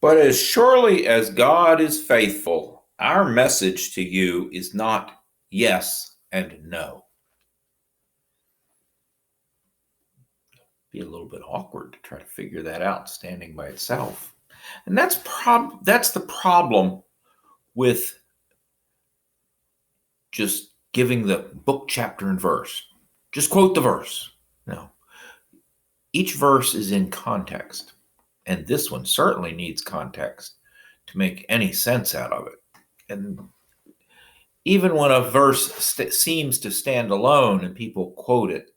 But as surely as God is faithful, our message to you is not yes and no. Be a little bit awkward to try to figure that out standing by itself. And that's the problem with just giving the book, chapter, and verse. Just quote the verse. No. Each verse is in context. And this one certainly needs context to make any sense out of it. And even when a verse seems to stand alone and people quote it,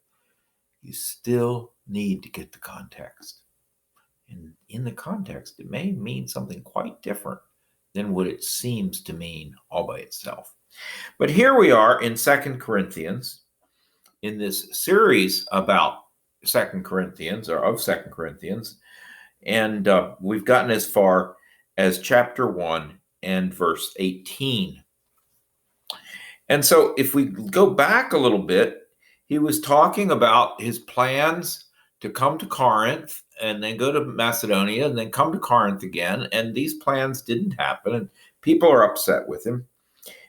you still need to get the context. And in the context, it may mean something quite different than what it seems to mean all by itself. But here we are in 2 Corinthians, in this series about 2 Corinthians, or of 2 Corinthians, and we've gotten as far as chapter 1 and verse 18. And so if we go back a little bit, he was talking about his plans to come to Corinth and then go to Macedonia and then come to Corinth again. And these plans didn't happen, and people are upset with him.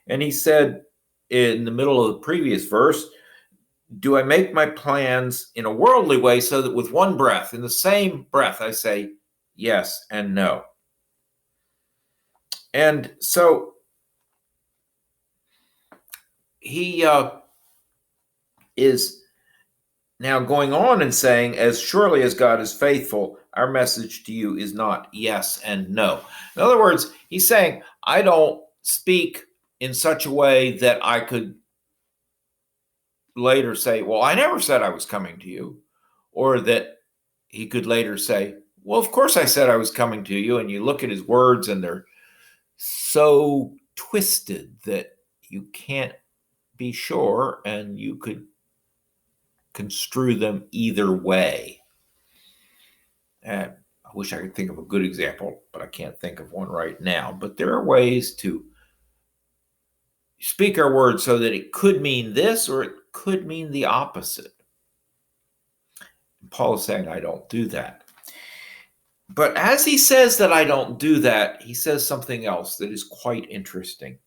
And he said in the middle of the previous verse, do I make my plans in a worldly way so that with one breath, in the same breath, I say yes and no? And so he is now going on and saying, as surely as God is faithful, our message to you is not yes and no. In other words, he's saying, I don't speak in such a way that I could later say, well, I never said I was coming to you. Or that he could later say, well, of course I said I was coming to you. And you look at his words and they're so twisted that you can't be sure, and you could construe them either way. And I wish I could think of a good example, but I can't think of one right now. But there are ways to speak our words so that it could mean this or it could mean the opposite. And Paul is saying, I don't do that. But as he says that I don't do that, he says something else that is quite interesting.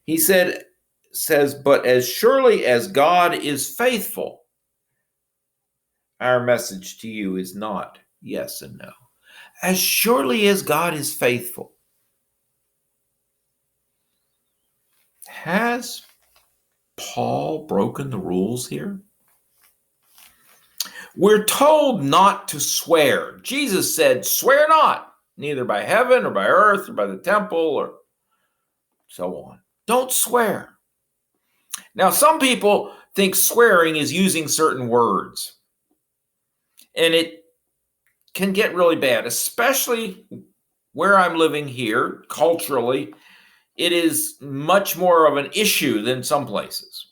He says, but as surely as God is faithful, our message to you is not yes and no. As surely as God is faithful. Has Paul broken the rules here? We're told not to swear. Jesus said, swear not, neither by heaven or by earth or by the temple or so on. Don't swear. Now, some people think swearing is using certain words. And it can get really bad, especially where I'm living here, culturally. It is much more of an issue than some places.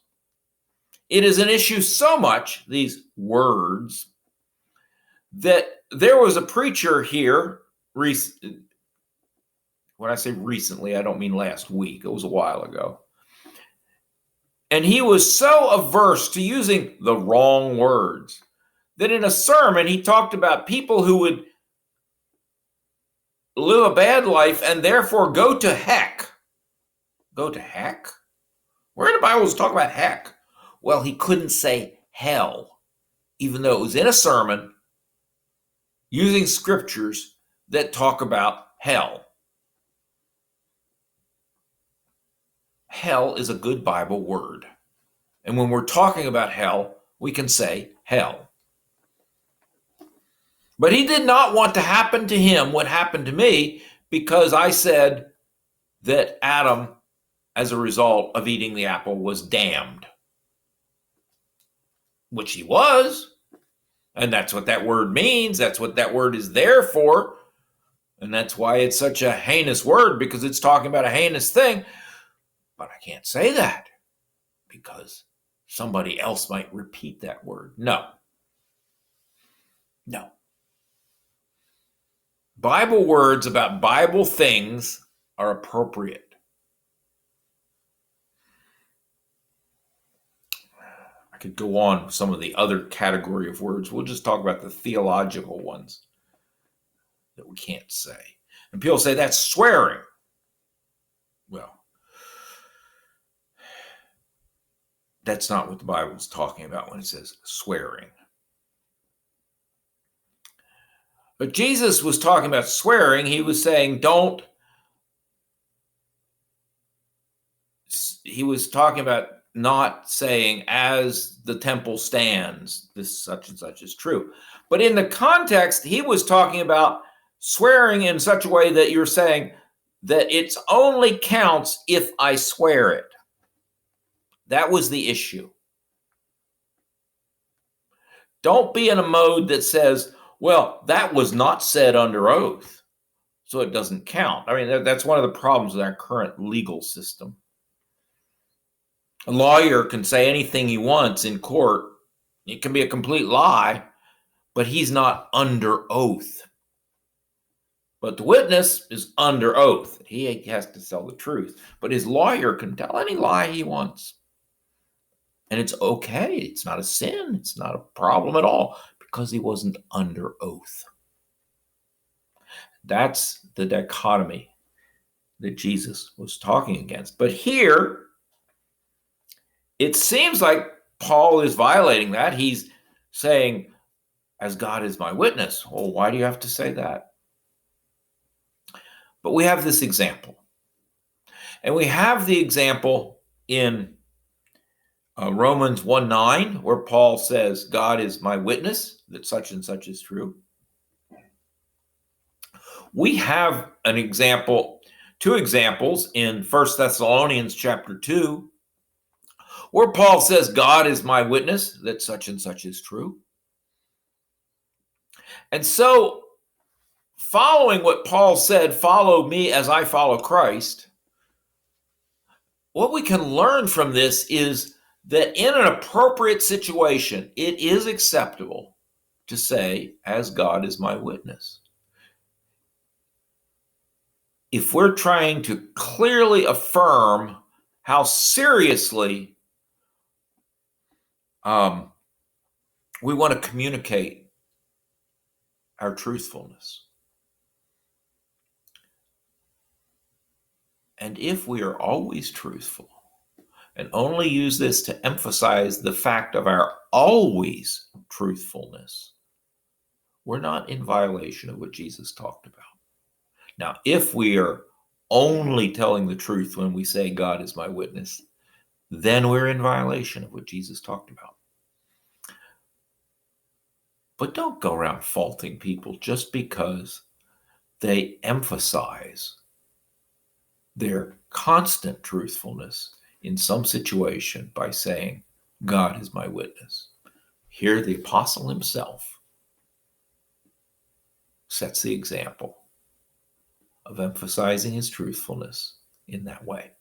It is an issue so much, these words, that there was a preacher here, when I say recently, I don't mean last week, it was a while ago. And he was so averse to using the wrong words that in a sermon he talked about people who would live a bad life and therefore go to heck. Go to heck? Where in the Bible does it talk about heck? Well, he couldn't say hell, even though it was in a sermon using scriptures that talk about hell. Hell is a good Bible word. And when we're talking about hell, we can say hell. But he did not want to happen to him what happened to me, because I said that Adam, as a result of eating the apple, was damned. Which he was. And that's what that word means. That's what that word is there for. And that's why it's such a heinous word, because it's talking about a heinous thing. But I can't say that because somebody else might repeat that word. No. Bible words about Bible things are appropriate. I could go on with some of the other category of words. We'll just talk about the theological ones that we can't say. And people say that's swearing. Well, that's not what the Bible is talking about when it says swearing. But Jesus was talking about swearing. He was saying, he was talking about not saying, as the temple stands, this such and such is true. But in the context, he was talking about swearing in such a way that you're saying that it only counts if I swear it. That was the issue. Don't be in a mode that says, well, that was not said under oath, so it doesn't count. I mean, that's one of the problems with our current legal system. A lawyer can say anything he wants in court. It can be a complete lie, but he's not under oath. But the witness is under oath. He has to tell the truth. But his lawyer can tell any lie he wants. And it's okay. It's not a sin. It's not a problem at all because he wasn't under oath. That's the dichotomy that Jesus was talking against. But here, it seems like Paul is violating that. He's saying, as God is my witness. Well, why do you have to say that? But we have this example. And we have the example in Romans 1:9, where Paul says, God is my witness that such and such is true. We have an example, two examples in 1 Thessalonians chapter 2, where Paul says, God is my witness that such and such is true. And so, following what Paul said, follow me as I follow Christ, what we can learn from this is that in an appropriate situation, it is acceptable to say, as God is my witness. If we're trying to clearly affirm how seriously we want to communicate our truthfulness, and if we are always truthful, and only use this to emphasize the fact of our always truthfulness, we're not in violation of what Jesus talked about. Now, if we are only telling the truth when we say God is my witness, then we're in violation of what Jesus talked about. But don't go around faulting people just because they emphasize their constant truthfulness in some situation by saying, God is my witness. Here, the apostle himself sets the example of emphasizing his truthfulness in that way.